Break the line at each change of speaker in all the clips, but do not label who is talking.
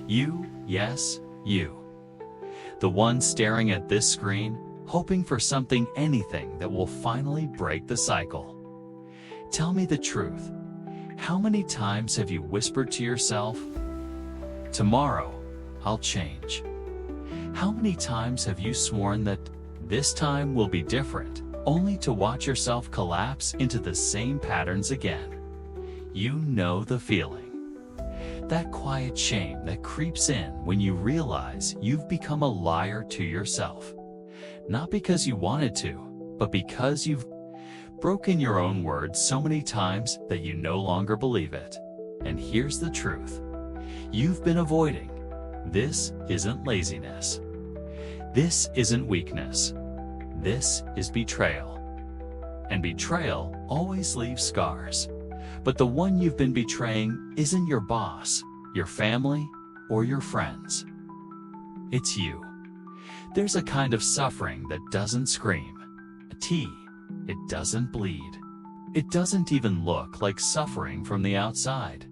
You, yes, you. The one staring at this screen, hoping for something, anything that will finally break the cycle. Tell me the truth. How many times have you whispered to yourself, "Tomorrow, I'll change"? How many times have you sworn that this time will be different, only to watch yourself collapse into the same patterns again? You know the feeling. That quiet shame that creeps in when you realize you've become a liar to yourself. Not because you wanted to, but because you've broken your own word so many times that you no longer believe it. And here's the truth. You've been avoiding. This isn't laziness. This isn't weakness. This is betrayal. And betrayal always leaves scars. But the one you've been betraying isn't your boss, your family, or your friends. It's you. There's a kind of suffering that doesn't scream. A T. It doesn't bleed. It doesn't even look like suffering from the outside.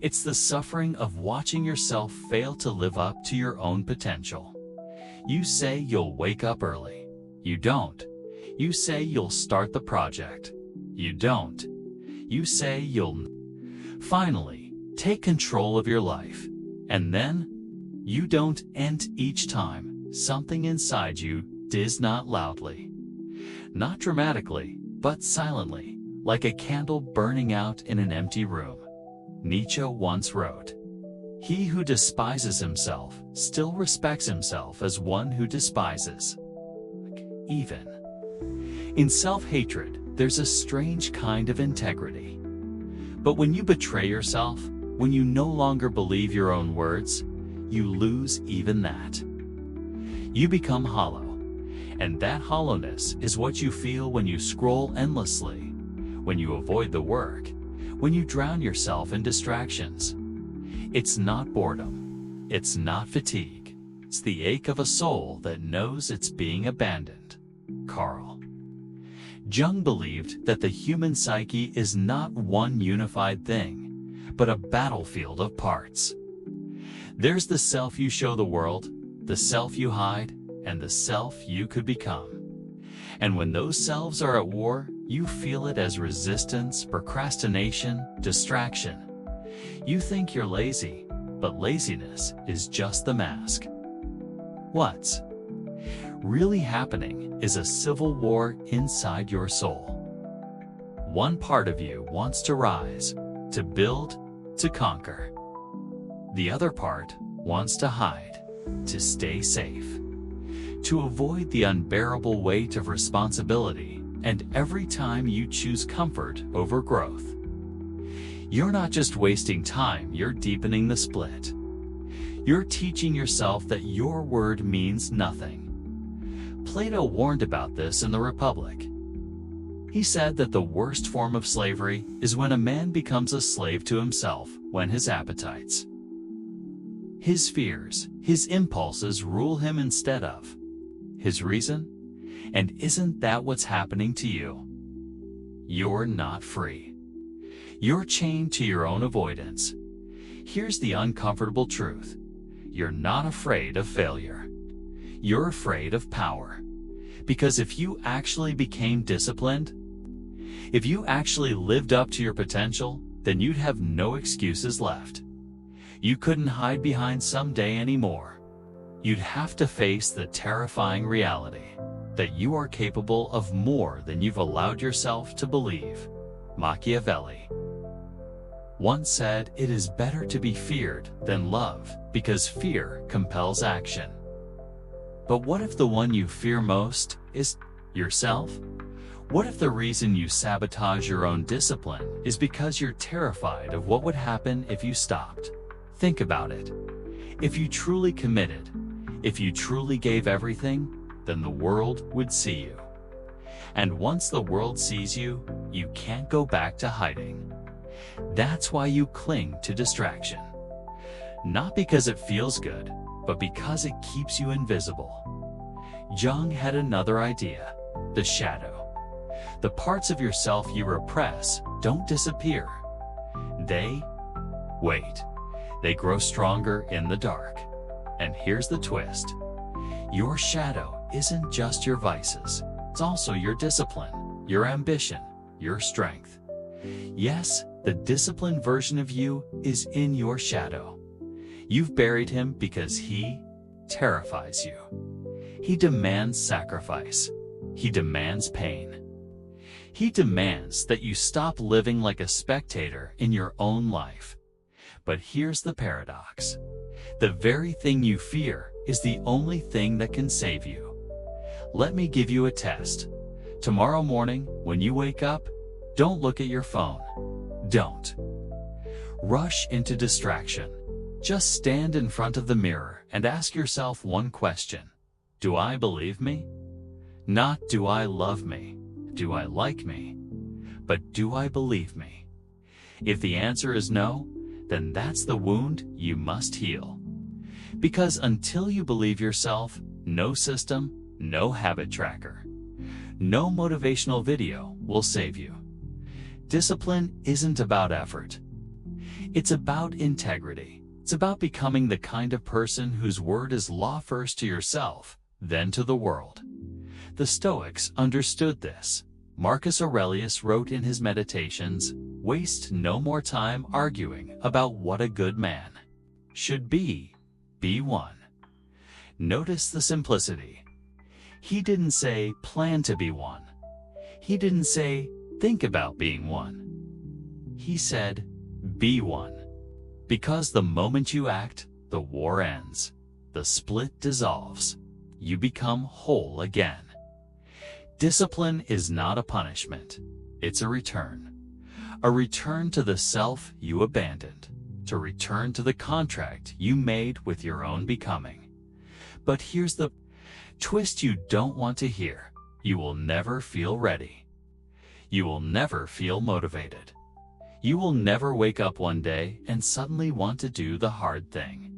It's the suffering of watching yourself fail to live up to your own potential. You say you'll wake up early. You don't. You say you'll start the project. You don't. You say you'll finally take control of your life. And then you don't, and each time something inside you does not loudly. Not dramatically, but silently, like a candle burning out in an empty room. Nietzsche once wrote, "He who despises himself still respects himself as one who despises." Even in self-hatred, there's a strange kind of integrity. But when you betray yourself, when you no longer believe your own words, you lose even that. You become hollow. And that hollowness is what you feel when you scroll endlessly, when you avoid the work, when you drown yourself in distractions. It's not boredom. It's not fatigue. It's the ache of a soul that knows it's being abandoned. Carl Jung believed that the human psyche is not one unified thing, but a battlefield of parts. There's the self you show the world, the self you hide, and the self you could become. And when those selves are at war, you feel it as resistance, procrastination, distraction. You think you're lazy, but laziness is just the mask. What's really happening is a civil war inside your soul. One part of you wants to rise, to build, to conquer. The other part wants to hide, to stay safe, to avoid the unbearable weight of responsibility. And every time you choose comfort over growth, you're not just wasting time, you're deepening the split. You're teaching yourself that your word means nothing. Plato warned about this in the Republic. He said that the worst form of slavery is when a man becomes a slave to himself, when his appetites, his fears, his impulses rule him instead of his reason. And isn't that what's happening to you? You're not free. You're chained to your own avoidance. Here's the uncomfortable truth. You're not afraid of failure. You're afraid of power. Because if you actually became disciplined, if you actually lived up to your potential, then you'd have no excuses left. You couldn't hide behind someday anymore. You'd have to face the terrifying reality that you are capable of more than you've allowed yourself to believe. Machiavelli once said, "It is better to be feared than loved, because fear compels action." But what if the one you fear most is yourself? What if the reason you sabotage your own discipline is because you're terrified of what would happen if you stopped? Think about it. If you truly committed, if you truly gave everything, then the world would see you. And once the world sees you, you can't go back to hiding. That's why you cling to distraction. Not because it feels good, but because it keeps you invisible. Jung had another idea, the shadow. The parts of yourself you repress don't disappear. They wait. They grow stronger in the dark. And here's the twist. Your shadow isn't just your vices. It's also your discipline, your ambition, your strength. Yes, the disciplined version of you is in your shadow. You've buried him because he terrifies you. He demands sacrifice. He demands pain. He demands that you stop living like a spectator in your own life. But here's the paradox. The very thing you fear is the only thing that can save you. Let me give you a test. Tomorrow morning, when you wake up, don't look at your phone. Don't rush into distraction. Just stand in front of the mirror and ask yourself one question. Do I believe me? Not do I love me? Do I like me? But do I believe me? If the answer is no, then that's the wound you must heal. Because until you believe yourself, no system, no habit tracker, no motivational video will save you. Discipline isn't about effort. It's about integrity. It's about becoming the kind of person whose word is law first to yourself, then to the world. The Stoics understood this. Marcus Aurelius wrote in his Meditations, "Waste no more time arguing about what a good man should be one." Notice the simplicity. He didn't say, plan to be one. He didn't say, think about being one. He said, be one. Because the moment you act, the war ends. The split dissolves. You become whole again. Discipline is not a punishment. It's a return. A return to the self you abandoned. To return to the contract you made with your own becoming. But here's the twist you don't want to hear. You will never feel ready. You will never feel motivated. You will never wake up one day and suddenly want to do the hard thing.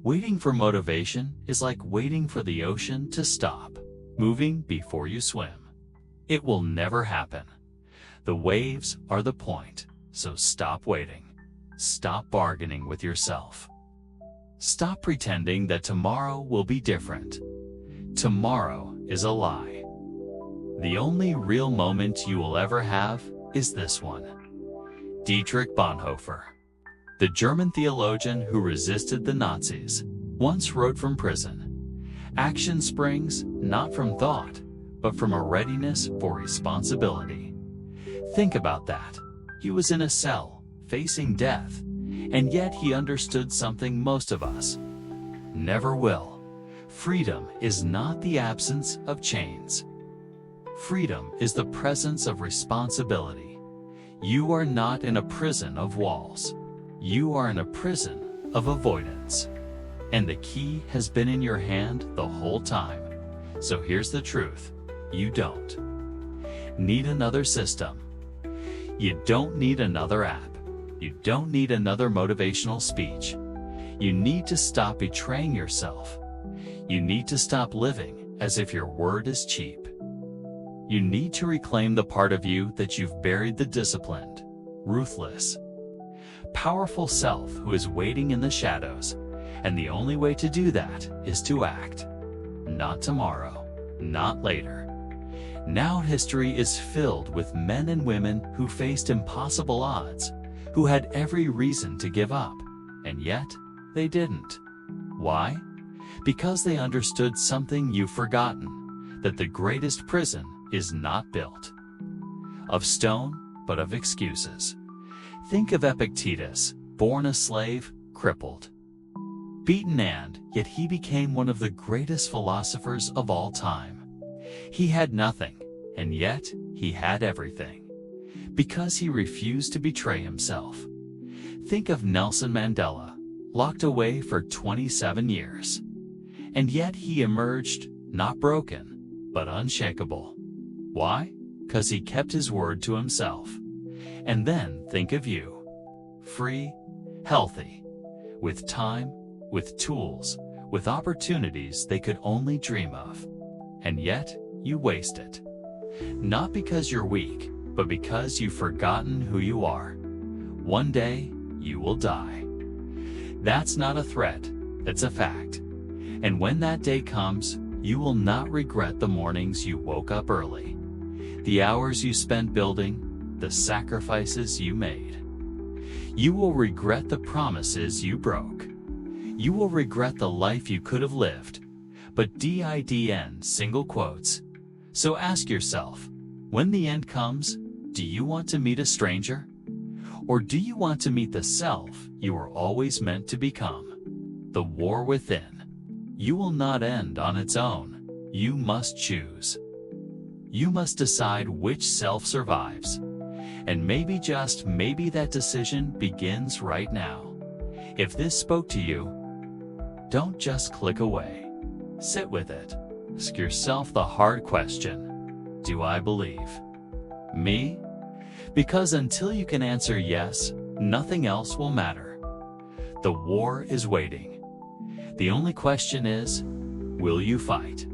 Waiting for motivation is like waiting for the ocean to stop moving before you swim. It will never happen. The waves are the point, so stop waiting. Stop bargaining with yourself. Stop pretending that tomorrow will be different. Tomorrow is a lie. The only real moment you will ever have is this one. Dietrich Bonhoeffer, the German theologian who resisted the Nazis, once wrote from prison, "Action springs not from thought, but from a readiness for responsibility." Think about that. He was in a cell, facing death, and yet he understood something most of us never will. Freedom is not the absence of chains. Freedom is the presence of responsibility. You are not in a prison of walls. You are in a prison of avoidance. And the key has been in your hand the whole time. So here's the truth. You don't need another system. You don't need another app. You don't need another motivational speech. You need to stop betraying yourself. You need to stop living as if your word is cheap. You need to reclaim the part of you that you've buried, the disciplined, ruthless, powerful self who is waiting in the shadows. And the only way to do that is to act. Not tomorrow, not later. Now history is filled with men and women who faced impossible odds, who had every reason to give up, and yet they didn't. Why? Because they understood something you've forgotten, that the greatest prison is not built of stone, but of excuses. Think of Epictetus, born a slave, crippled, beaten, and yet he became one of the greatest philosophers of all time. He had nothing, and yet he had everything, because he refused to betray himself. Think of Nelson Mandela, locked away for 27 years, and yet he emerged not broken, but unshakable. Why? Because he kept his word to himself. And then think of you, free, healthy, with time, with tools, with opportunities they could only dream of. And yet, you waste it. Not because you're weak, but because you've forgotten who you are. One day, you will die. That's not a threat, it's a fact. And when that day comes, you will not regret the mornings you woke up early, the hours you spent building, the sacrifices you made. You will regret the promises you broke. You will regret the life you could have lived. But DIDN, single quotes. So ask yourself, when the end comes, do you want to meet a stranger? Or do you want to meet the self you were always meant to become? The war within. You will not end on its own. You must choose. You must decide which self survives. And maybe, just maybe, that decision begins right now. If this spoke to you, don't just click away. Sit with it. Ask yourself the hard question. Do I believe me? Because until you can answer yes, nothing else will matter. The war is waiting. The only question is, will you fight?